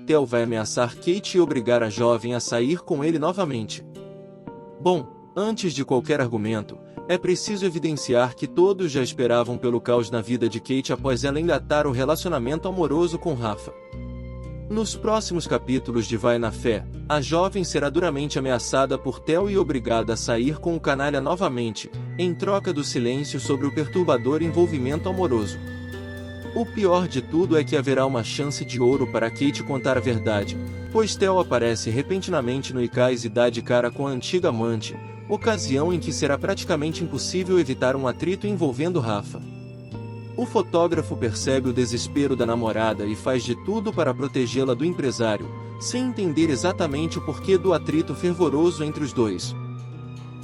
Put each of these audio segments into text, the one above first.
Theo vai ameaçar Kate e obrigar a jovem a sair com ele novamente. Bom, antes de qualquer argumento, é preciso evidenciar que todos já esperavam pelo caos na vida de Kate após ela engatar o relacionamento amoroso com Rafa. Nos próximos capítulos de Vai na Fé, a jovem será duramente ameaçada por Theo e obrigada a sair com o canalha novamente, em troca do silêncio sobre o perturbador envolvimento amoroso. O pior de tudo é que haverá uma chance de ouro para Kate contar a verdade, pois Theo aparece repentinamente no Icais e dá de cara com a antiga amante, ocasião em que será praticamente impossível evitar um atrito envolvendo Rafa. O fotógrafo percebe o desespero da namorada e faz de tudo para protegê-la do empresário, sem entender exatamente o porquê do atrito fervoroso entre os dois.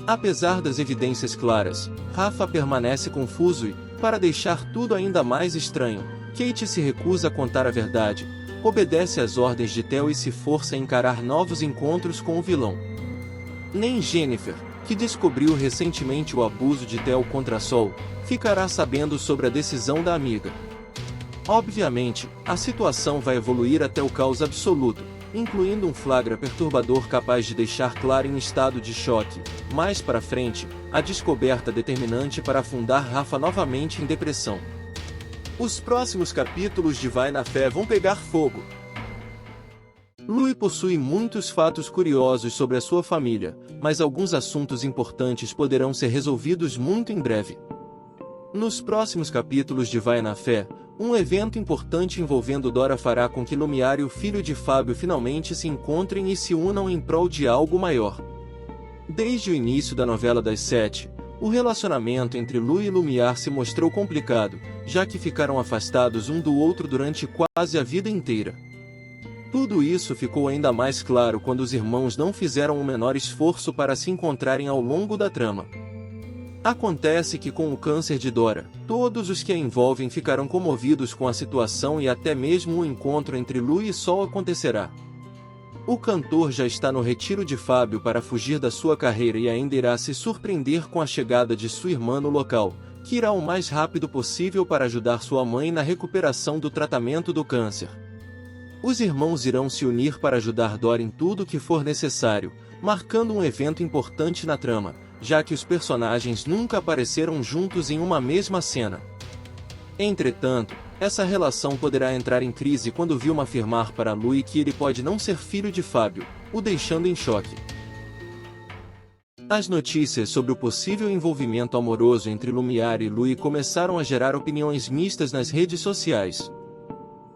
Apesar das evidências claras, Rafa permanece confuso e, para deixar tudo ainda mais estranho, Kate se recusa a contar a verdade, obedece às ordens de Theo e se força a encarar novos encontros com o vilão. Nem Jennifer, que descobriu recentemente o abuso de Theo contra Sol, ficará sabendo sobre a decisão da amiga. Obviamente, a situação vai evoluir até o caos absoluto, incluindo um flagra perturbador capaz de deixar Clara em estado de choque. Mais para frente, a descoberta determinante para afundar Rafa novamente em depressão. Os próximos capítulos de Vai na Fé vão pegar fogo. Louis possui muitos fatos curiosos sobre a sua família, mas alguns assuntos importantes poderão ser resolvidos muito em breve. Nos próximos capítulos de Vai na Fé, um evento importante envolvendo Dora fará com que Lumiar e o filho de Fábio finalmente se encontrem e se unam em prol de algo maior. Desde o início da novela das 7, o relacionamento entre Louis e Lumiar se mostrou complicado, já que ficaram afastados um do outro durante quase a vida inteira. Tudo isso ficou ainda mais claro quando os irmãos não fizeram o menor esforço para se encontrarem ao longo da trama. Acontece que com o câncer de Dora, todos os que a envolvem ficarão comovidos com a situação e até mesmo o encontro entre Lu e Sol acontecerá. O cantor já está no retiro de Fábio para fugir da sua carreira e ainda irá se surpreender com a chegada de sua irmã no local, que irá o mais rápido possível para ajudar sua mãe na recuperação do tratamento do câncer. Os irmãos irão se unir para ajudar Dora em tudo o que for necessário, marcando um evento importante na trama, já que os personagens nunca apareceram juntos em uma mesma cena. Entretanto, essa relação poderá entrar em crise quando Vilma afirmar para Louis que ele pode não ser filho de Fábio, o deixando em choque. As notícias sobre o possível envolvimento amoroso entre Lumiar e Louis começaram a gerar opiniões mistas nas redes sociais.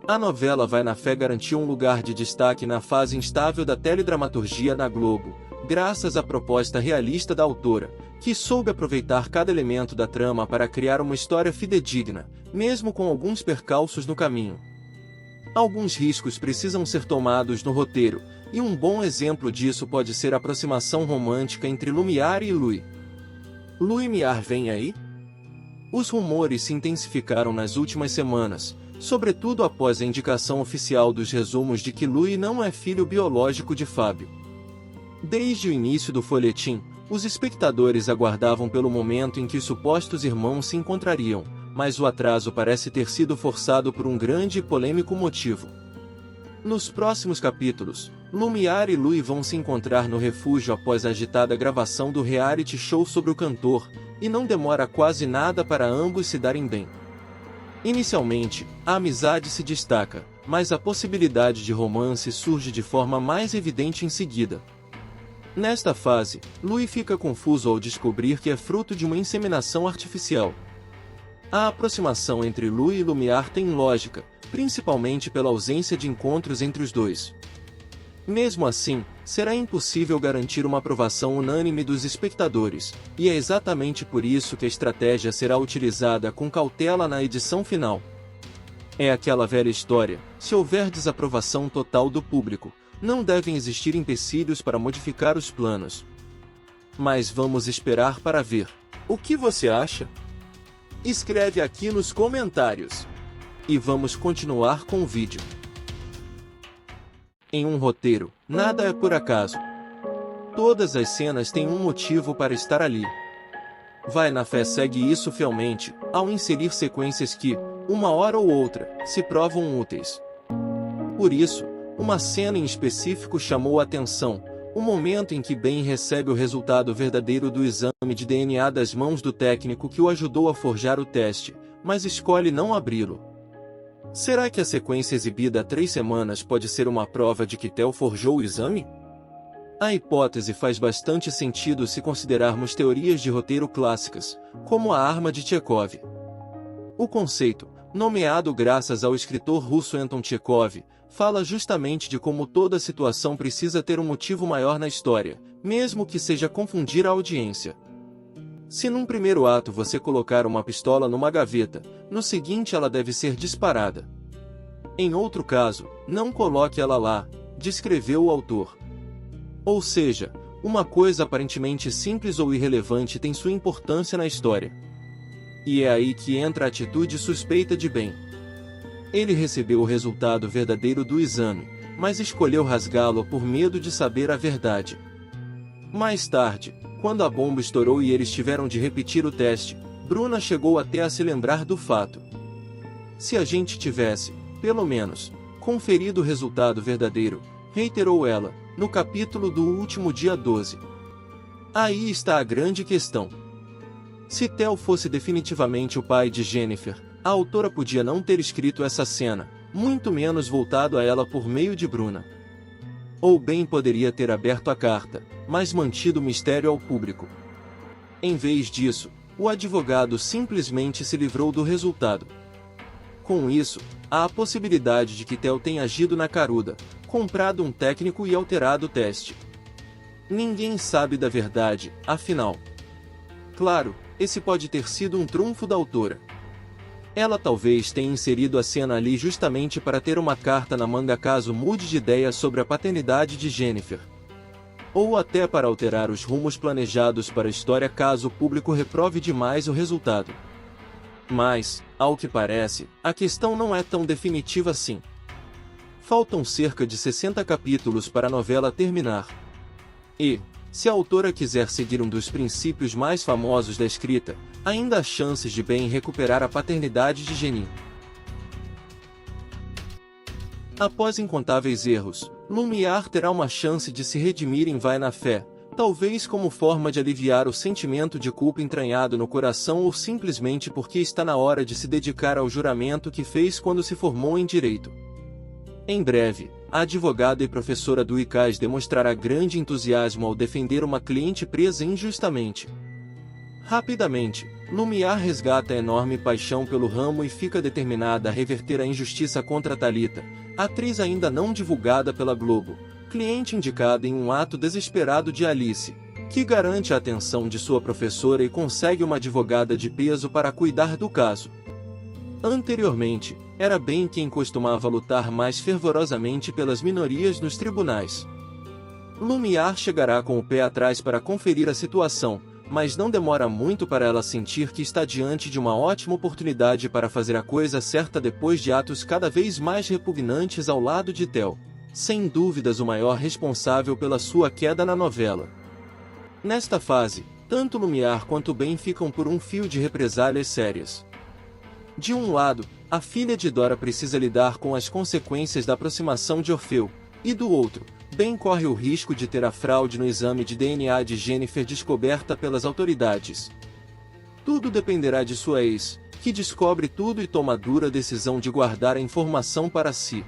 A novela Vai na Fé garantiu um lugar de destaque na fase instável da teledramaturgia na Globo, graças à proposta realista da autora, que soube aproveitar cada elemento da trama para criar uma história fidedigna, mesmo com alguns percalços no caminho. Alguns riscos precisam ser tomados no roteiro, e um bom exemplo disso pode ser a aproximação romântica entre Lumiar e Louis. Louis Miar vem aí? Os rumores se intensificaram nas últimas semanas, sobretudo após a indicação oficial dos resumos de que Louis não é filho biológico de Fábio. Desde o início do folhetim, os espectadores aguardavam pelo momento em que os supostos irmãos se encontrariam, mas o atraso parece ter sido forçado por um grande e polêmico motivo. Nos próximos capítulos, Lumiar e Louis vão se encontrar no refúgio após a agitada gravação do reality show sobre o cantor, e não demora quase nada para ambos se darem bem. Inicialmente, a amizade se destaca, mas a possibilidade de romance surge de forma mais evidente em seguida. Nesta fase, Louis fica confuso ao descobrir que é fruto de uma inseminação artificial. A aproximação entre Louis e Lumiar tem lógica, principalmente pela ausência de encontros entre os dois. Mesmo assim, será impossível garantir uma aprovação unânime dos espectadores, e é exatamente por isso que a estratégia será utilizada com cautela na edição final. É aquela velha história: se houver desaprovação total do público, não devem existir empecilhos para modificar os planos. Mas vamos esperar para ver. O que você acha? Escreve aqui nos comentários. E vamos continuar com o vídeo. Em um roteiro, nada é por acaso. Todas as cenas têm um motivo para estar ali. Vai na Fé segue isso fielmente, ao inserir sequências que, uma hora ou outra, se provam úteis. Por isso, Uma cena em específico chamou a atenção, o momento em que Ben recebe o resultado verdadeiro do exame de DNA das mãos do técnico que o ajudou a forjar o teste, mas escolhe não abri-lo. Será que a sequência exibida há 3 semanas pode ser uma prova de que Theo forjou o exame? A hipótese faz bastante sentido se considerarmos teorias de roteiro clássicas, como a arma de Chekhov. O conceito, nomeado graças ao escritor russo Anton Chekhov, fala justamente de como toda situação precisa ter um motivo maior na história, mesmo que seja confundir a audiência. Se num primeiro ato você colocar uma pistola numa gaveta, no seguinte ela deve ser disparada. Em outro caso, não coloque ela lá, descreveu o autor. Ou seja, uma coisa aparentemente simples ou irrelevante tem sua importância na história. E é aí que entra a atitude suspeita de Ben. Ele recebeu o resultado verdadeiro do exame, mas escolheu rasgá-lo por medo de saber a verdade. Mais tarde, quando a bomba estourou e eles tiveram de repetir o teste, Bruna chegou até a se lembrar do fato. Se a gente tivesse, pelo menos, conferido o resultado verdadeiro, reiterou ela, no capítulo do último dia 12. Aí está a grande questão. Se Theo fosse definitivamente o pai de Jennifer, a autora podia não ter escrito essa cena, muito menos voltado a ela por meio de Bruna. Ou bem poderia ter aberto a carta, mas mantido o mistério ao público. Em vez disso, o advogado simplesmente se livrou do resultado. Com isso, há a possibilidade de que Theo tenha agido na caruda, comprado um técnico e alterado o teste. Ninguém sabe da verdade, afinal. Claro, esse pode ter sido um trunfo da autora. Ela talvez tenha inserido a cena ali justamente para ter uma carta na manga caso mude de ideia sobre a paternidade de Jennifer. Ou até para alterar os rumos planejados para a história caso o público reprove demais o resultado. Mas, ao que parece, a questão não é tão definitiva assim. Faltam cerca de 60 capítulos para a novela terminar. E, se a autora quiser seguir um dos princípios mais famosos da escrita, ainda há chances de Ben recuperar a paternidade de Jenny. Após incontáveis erros, Lumière terá uma chance de se redimir em Vai na Fé, talvez como forma de aliviar o sentimento de culpa entranhado no coração ou simplesmente porque está na hora de se dedicar ao juramento que fez quando se formou em Direito. Em breve, a advogada e professora do ICAS demonstrará grande entusiasmo ao defender uma cliente presa injustamente. Rapidamente, Lumière resgata a enorme paixão pelo ramo e fica determinada a reverter a injustiça contra Thalita, atriz ainda não divulgada pela Globo, cliente indicada em um ato desesperado de Alice, que garante a atenção de sua professora e consegue uma advogada de peso para cuidar do caso. Anteriormente, era Ben quem costumava lutar mais fervorosamente pelas minorias nos tribunais. Lumière chegará com o pé atrás para conferir a situação, mas não demora muito para ela sentir que está diante de uma ótima oportunidade para fazer a coisa certa depois de atos cada vez mais repugnantes ao lado de Theo, sem dúvidas o maior responsável pela sua queda na novela. Nesta fase, tanto Lumière quanto Ben ficam por um fio de represálias sérias. De um lado, a filha de Dora precisa lidar com as consequências da aproximação de Orfeu, e do outro, Ben corre o risco de ter a fraude no exame de DNA de Jennifer descoberta pelas autoridades. Tudo dependerá de sua ex, que descobre tudo e toma a dura decisão de guardar a informação para si.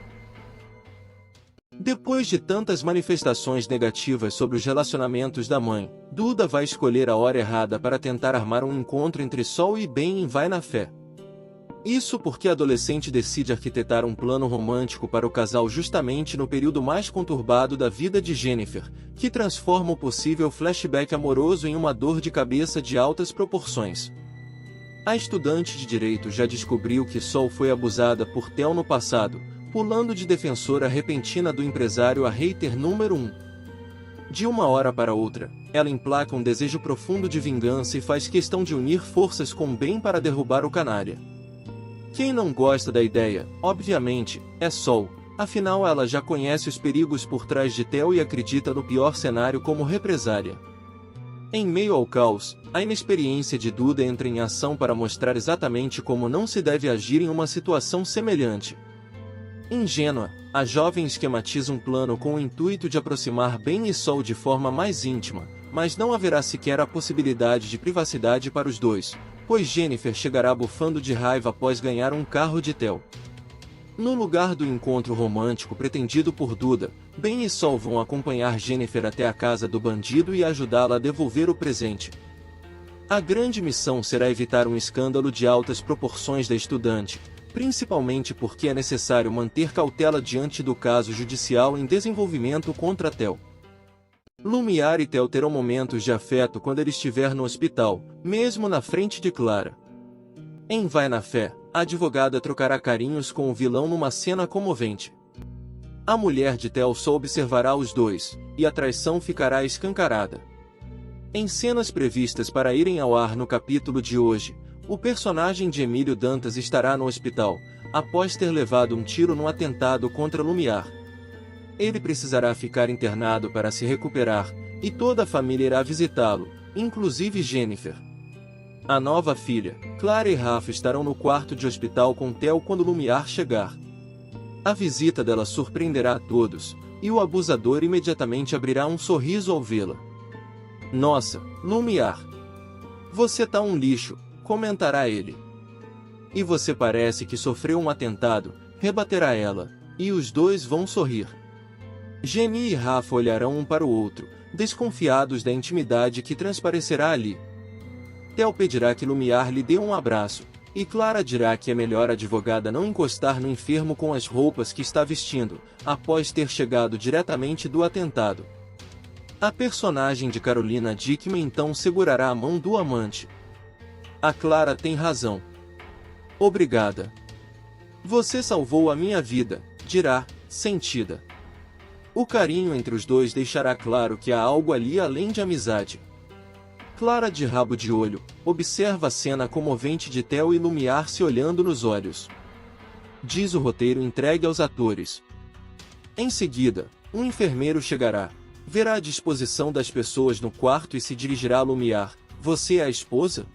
Depois de tantas manifestações negativas sobre os relacionamentos da mãe, Duda vai escolher a hora errada para tentar armar um encontro entre Sol e Ben em Vai na Fé. Isso porque a adolescente decide arquitetar um plano romântico para o casal justamente no período mais conturbado da vida de Jennifer, que transforma o possível flashback amoroso em uma dor de cabeça de altas proporções. A estudante de direito já descobriu que Sol foi abusada por Theo no passado, pulando de defensora repentina do empresário a hater número 1. De uma hora para outra, ela emplaca um desejo profundo de vingança e faz questão de unir forças com Ben para derrubar o canalha. Quem não gosta da ideia, obviamente, é Sol, afinal ela já conhece os perigos por trás de Theo e acredita no pior cenário como represália. Em meio ao caos, a inexperiência de Duda entra em ação para mostrar exatamente como não se deve agir em uma situação semelhante. Ingênua, a jovem esquematiza um plano com o intuito de aproximar Ben e Sol de forma mais íntima, mas não haverá sequer a possibilidade de privacidade para os dois, pois Jennifer chegará bufando de raiva após ganhar um carro de Theo. No lugar do encontro romântico pretendido por Duda, Ben e Sol vão acompanhar Jennifer até a casa do bandido e ajudá-la a devolver o presente. A grande missão será evitar um escândalo de altas proporções da estudante, principalmente porque é necessário manter cautela diante do caso judicial em desenvolvimento contra Theo. Lumiar e Theo terão momentos de afeto quando ele estiver no hospital, mesmo na frente de Clara. Em Vai na Fé, a advogada trocará carinhos com o vilão numa cena comovente. A mulher de Theo só observará os dois, e a traição ficará escancarada. Em cenas previstas para irem ao ar no capítulo de hoje, o personagem de Emílio Dantas estará no hospital, após ter levado um tiro no atentado contra Lumiar. Ele precisará ficar internado para se recuperar, e toda a família irá visitá-lo, inclusive Jennifer. A nova filha, Clara e Rafa estarão no quarto de hospital com Theo quando Lumiar chegar. A visita dela surpreenderá a todos, e o abusador imediatamente abrirá um sorriso ao vê-la. Nossa, Lumiar! Você tá um lixo, comentará ele. E você parece que sofreu um atentado, rebaterá ela, e os dois vão sorrir. Jenny e Rafa olharão um para o outro, desconfiados da intimidade que transparecerá ali. Theo pedirá que Lumiar lhe dê um abraço, e Clara dirá que é melhor a advogada não encostar no enfermo com as roupas que está vestindo, após ter chegado diretamente do atentado. A personagem de Carolina Dickman então segurará a mão do amante. A Clara tem razão. Obrigada. Você salvou a minha vida, dirá, sentida. O carinho entre os dois deixará claro que há algo ali além de amizade. Clara, de rabo de olho, observa a cena comovente de Theo e Lumiar se olhando nos olhos. Diz o roteiro entregue aos atores. Em seguida, um enfermeiro chegará, verá a disposição das pessoas no quarto e se dirigirá a Lumiar. Você é a esposa?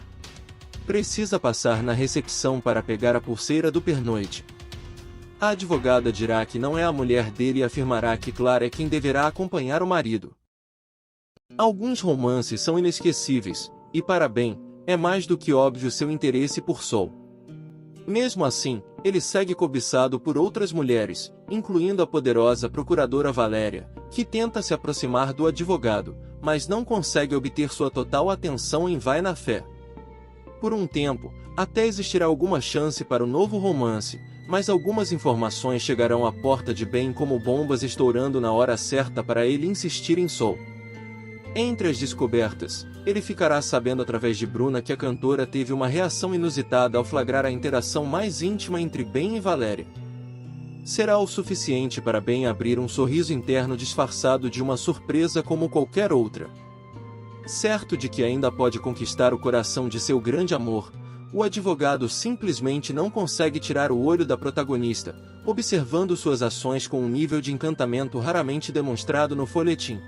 Precisa passar na recepção para pegar a pulseira do pernoite. A advogada dirá que não é a mulher dele e afirmará que Clara é quem deverá acompanhar o marido. Alguns romances são inesquecíveis, e para Ben, é mais do que óbvio seu interesse por Sol. Mesmo assim, ele segue cobiçado por outras mulheres, incluindo a poderosa procuradora Valéria, que tenta se aproximar do advogado, mas não consegue obter sua total atenção em Vai na Fé. Por um tempo, até existirá alguma chance para o novo romance, mas algumas informações chegarão à porta de Ben como bombas estourando na hora certa para ele insistir em Sol. Entre as descobertas, ele ficará sabendo através de Bruna que a cantora teve uma reação inusitada ao flagrar a interação mais íntima entre Ben e Valéria. Será o suficiente para Ben abrir um sorriso interno disfarçado de uma surpresa como qualquer outra. Certo de que ainda pode conquistar o coração de seu grande amor, o advogado simplesmente não consegue tirar o olho da protagonista, observando suas ações com um nível de encantamento raramente demonstrado no folhetim.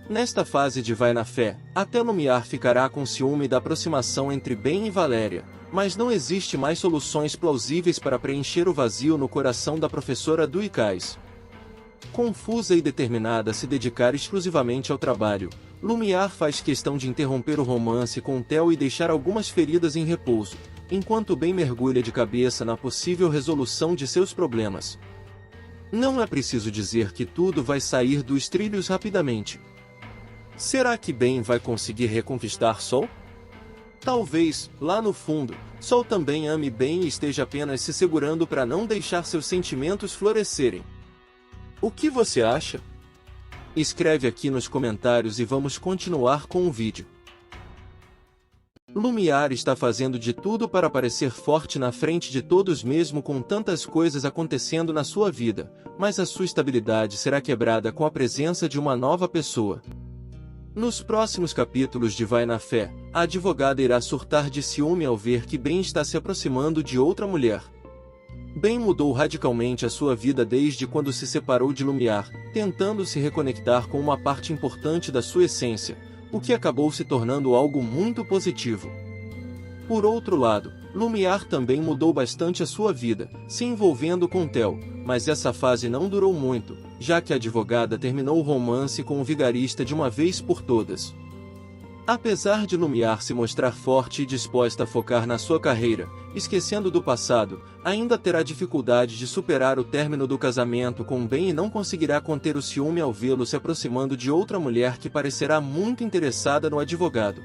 Nesta fase de Vai na Fé, até Lumiar ficará com ciúme da aproximação entre Ben e Valéria, mas não existe mais soluções plausíveis para preencher o vazio no coração da professora Duicais. Confusa e determinada a se dedicar exclusivamente ao trabalho, Lumiar faz questão de interromper o romance com Theo e deixar algumas feridas em repouso, enquanto Ben mergulha de cabeça na possível resolução de seus problemas. Não é preciso dizer que tudo vai sair dos trilhos rapidamente. Será que Ben vai conseguir reconquistar Sol? Talvez, lá no fundo, Sol também ame Ben e esteja apenas se segurando para não deixar seus sentimentos florescerem. O que você acha? Escreve aqui nos comentários e vamos continuar com o vídeo. Lumiar está fazendo de tudo para parecer forte na frente de todos mesmo com tantas coisas acontecendo na sua vida, mas a sua estabilidade será quebrada com a presença de uma nova pessoa. Nos próximos capítulos de Vai na Fé, a advogada irá surtar de ciúme ao ver que Ben está se aproximando de outra mulher. Ben mudou radicalmente a sua vida desde quando se separou de Lumiar, tentando se reconectar com uma parte importante da sua essência, o que acabou se tornando algo muito positivo. Por outro lado, Lumiar também mudou bastante a sua vida, se envolvendo com Theo, mas essa fase não durou muito, já que a advogada terminou o romance com o vigarista de uma vez por todas. Apesar de Lumiar se mostrar forte e disposta a focar na sua carreira, esquecendo do passado, ainda terá dificuldade de superar o término do casamento com Ben e não conseguirá conter o ciúme ao vê-lo se aproximando de outra mulher que parecerá muito interessada no advogado.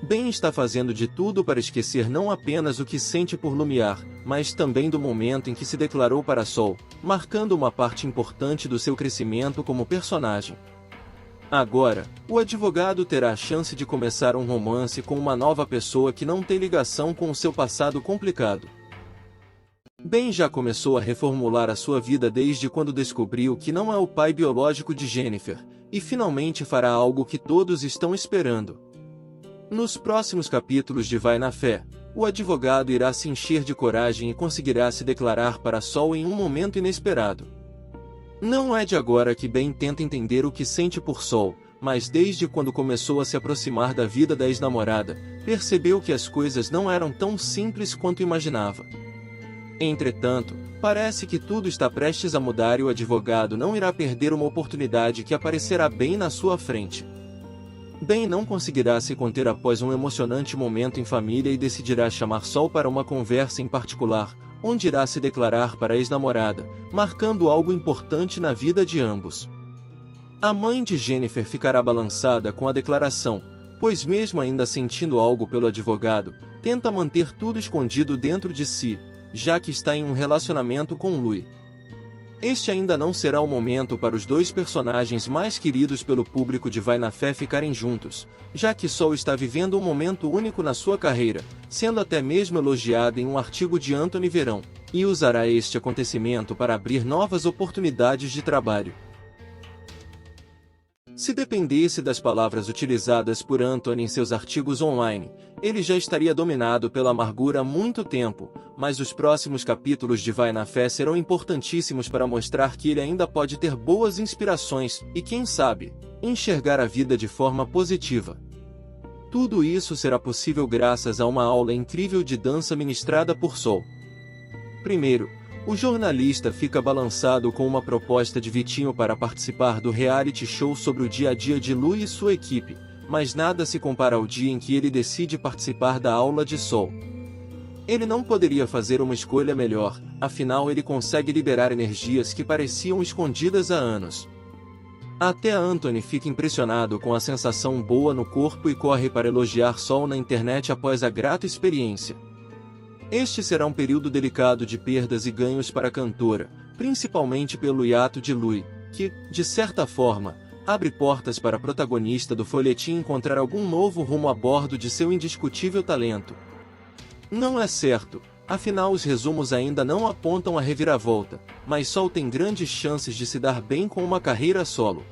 Ben está fazendo de tudo para esquecer não apenas o que sente por Lumiar, mas também do momento em que se declarou para Sol, marcando uma parte importante do seu crescimento como personagem. Agora, o advogado terá a chance de começar um romance com uma nova pessoa que não tem ligação com o seu passado complicado. Ben já começou a reformular a sua vida desde quando descobriu que não é o pai biológico de Jennifer, e finalmente fará algo que todos estão esperando. Nos próximos capítulos de Vai na Fé, o advogado irá se encher de coragem e conseguirá se declarar para Sol em um momento inesperado. Não é de agora que Ben tenta entender o que sente por Sol, mas desde quando começou a se aproximar da vida da ex-namorada, percebeu que as coisas não eram tão simples quanto imaginava. Entretanto, parece que tudo está prestes a mudar e o advogado não irá perder uma oportunidade que aparecerá bem na sua frente. Ben não conseguirá se conter após um emocionante momento em família e decidirá chamar Sol para uma conversa em particular, onde irá se declarar para a ex-namorada, marcando algo importante na vida de ambos. A mãe de Jennifer ficará balançada com a declaração, pois mesmo ainda sentindo algo pelo advogado, tenta manter tudo escondido dentro de si, já que está em um relacionamento com Louis. Este ainda não será o momento para os dois personagens mais queridos pelo público de Vai na Fé ficarem juntos, já que Sol está vivendo um momento único na sua carreira, sendo até mesmo elogiado em um artigo de Anthony Verão, e usará este acontecimento para abrir novas oportunidades de trabalho. Se dependesse das palavras utilizadas por Anthony em seus artigos online, ele já estaria dominado pela amargura há muito tempo, mas os próximos capítulos de Vai na Fé serão importantíssimos para mostrar que ele ainda pode ter boas inspirações e, quem sabe, enxergar a vida de forma positiva. Tudo isso será possível graças a uma aula incrível de dança ministrada por Sol. Primeiro, o jornalista fica balançado com uma proposta de Vitinho para participar do reality show sobre o dia a dia de Lu e sua equipe, mas nada se compara ao dia em que ele decide participar da aula de Sol. Ele não poderia fazer uma escolha melhor, afinal ele consegue liberar energias que pareciam escondidas há anos. Até Anthony fica impressionado com a sensação boa no corpo e corre para elogiar Sol na internet após a grata experiência. Este será um período delicado de perdas e ganhos para a cantora, principalmente pelo hiato de Louis, que, de certa forma, abre portas para a protagonista do folhetim encontrar algum novo rumo a bordo de seu indiscutível talento. Não é certo, afinal os resumos ainda não apontam a reviravolta, mas Sol tem grandes chances de se dar bem com uma carreira solo.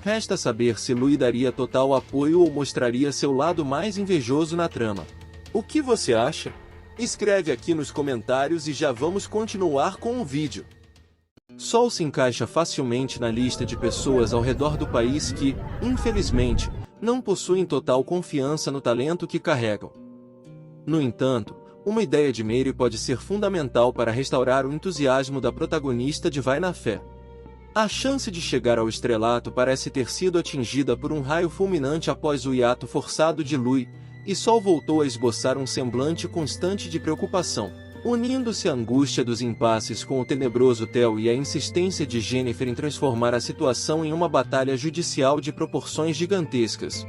Resta saber se Louis daria total apoio ou mostraria seu lado mais invejoso na trama. O que você acha? Escreve aqui nos comentários e já vamos continuar com o vídeo. Sol se encaixa facilmente na lista de pessoas ao redor do país que, infelizmente, não possuem total confiança no talento que carregam. No entanto, uma ideia de Mary pode ser fundamental para restaurar o entusiasmo da protagonista de Vai na Fé. A chance de chegar ao estrelato parece ter sido atingida por um raio fulminante após o hiato forçado de Louis, e Sol voltou a esboçar um semblante constante de preocupação, unindo-se à angústia dos impasses com o tenebroso Theo e a insistência de Jennifer em transformar a situação em uma batalha judicial de proporções gigantescas.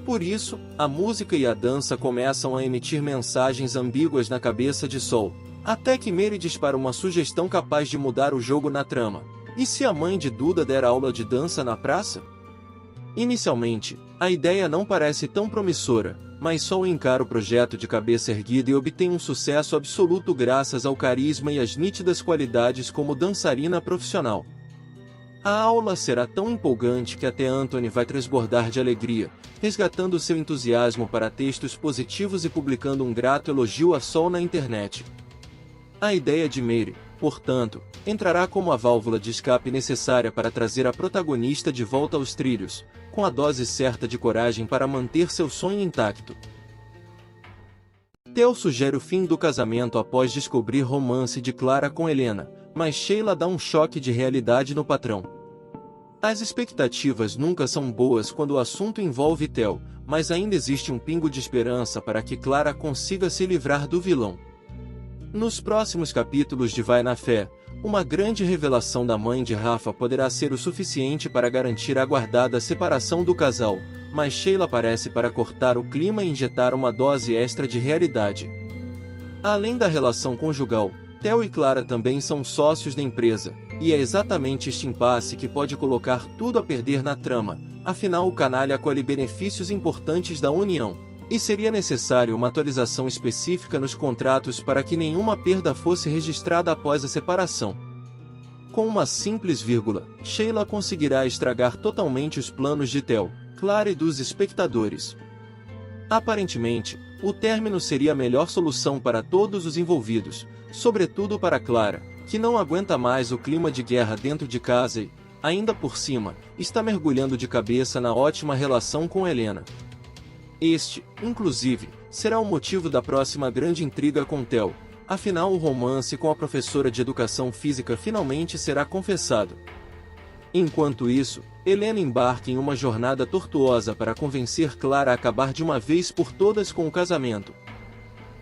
Por isso, a música e a dança começam a emitir mensagens ambíguas na cabeça de Sol, até que Mary dispara uma sugestão capaz de mudar o jogo na trama. E se a mãe de Duda der aula de dança na praça? Inicialmente, a ideia não parece tão promissora, mas Sol encara o projeto de cabeça erguida e obtém um sucesso absoluto graças ao carisma e às nítidas qualidades como dançarina profissional. A aula será tão empolgante que até Anthony vai transbordar de alegria, resgatando seu entusiasmo para textos positivos e publicando um grato elogio a Sol na internet. A ideia de Mary, portanto, entrará como a válvula de escape necessária para trazer a protagonista de volta aos trilhos, com a dose certa de coragem para manter seu sonho intacto. Theo sugere o fim do casamento após descobrir romance de Clara com Helena, mas Sheila dá um choque de realidade no patrão. As expectativas nunca são boas quando o assunto envolve Theo, mas ainda existe um pingo de esperança para que Clara consiga se livrar do vilão. Nos próximos capítulos de Vai na Fé, uma grande revelação da mãe de Rafa poderá ser o suficiente para garantir a aguardada separação do casal, mas Sheila aparece para cortar o clima e injetar uma dose extra de realidade. Além da relação conjugal, Theo e Clara também são sócios da empresa, e é exatamente este impasse que pode colocar tudo a perder na trama, afinal o canalha colhe benefícios importantes da união, e seria necessário uma atualização específica nos contratos para que nenhuma perda fosse registrada após a separação. Com uma simples vírgula, Sheila conseguirá estragar totalmente os planos de Theo, Clara e dos espectadores. Aparentemente, o término seria a melhor solução para todos os envolvidos, sobretudo para Clara, que não aguenta mais o clima de guerra dentro de casa e, ainda por cima, está mergulhando de cabeça na ótima relação com Helena. Este, inclusive, será o motivo da próxima grande intriga com Theo, afinal o romance com a professora de educação física finalmente será confessado. Enquanto isso, Helena embarca em uma jornada tortuosa para convencer Clara a acabar de uma vez por todas com o casamento.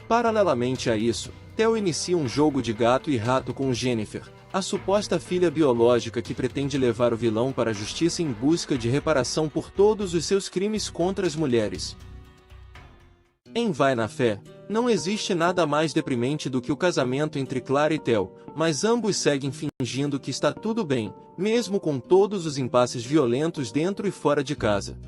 Paralelamente a isso, Theo inicia um jogo de gato e rato com Jennifer, a suposta filha biológica que pretende levar o vilão para a justiça em busca de reparação por todos os seus crimes contra as mulheres. Em Vai na Fé, não existe nada mais deprimente do que o casamento entre Clara e Theo, mas ambos seguem fingindo que está tudo bem, mesmo com todos os impasses violentos dentro e fora de casa.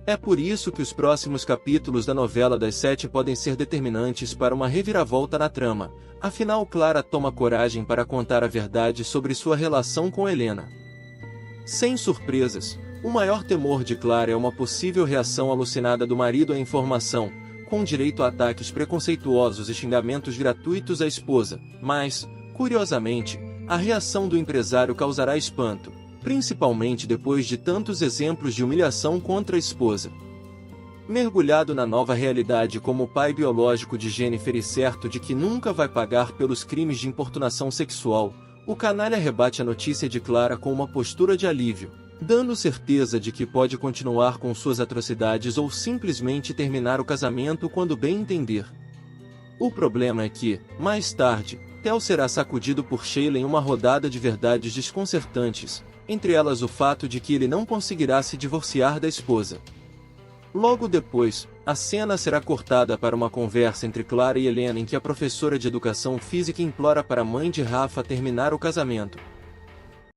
É por isso que os próximos capítulos da novela das 7 podem ser determinantes para uma reviravolta na trama, afinal Clara toma coragem para contar a verdade sobre sua relação com Helena. Sem surpresas, o maior temor de Clara é uma possível reação alucinada do marido à informação, com direito a ataques preconceituosos e xingamentos gratuitos à esposa, mas, curiosamente, a reação do empresário causará espanto, principalmente depois de tantos exemplos de humilhação contra a esposa. Mergulhado na nova realidade como pai biológico de Jennifer e certo de que nunca vai pagar pelos crimes de importunação sexual, o canalha rebate a notícia de Clara com uma postura de alívio, dando certeza de que pode continuar com suas atrocidades ou simplesmente terminar o casamento quando bem entender. O problema é que, mais tarde, Theo será sacudido por Sheila em uma rodada de verdades desconcertantes, entre elas o fato de que ele não conseguirá se divorciar da esposa. Logo depois, a cena será cortada para uma conversa entre Clara e Helena em que a professora de educação física implora para a mãe de Rafa terminar o casamento.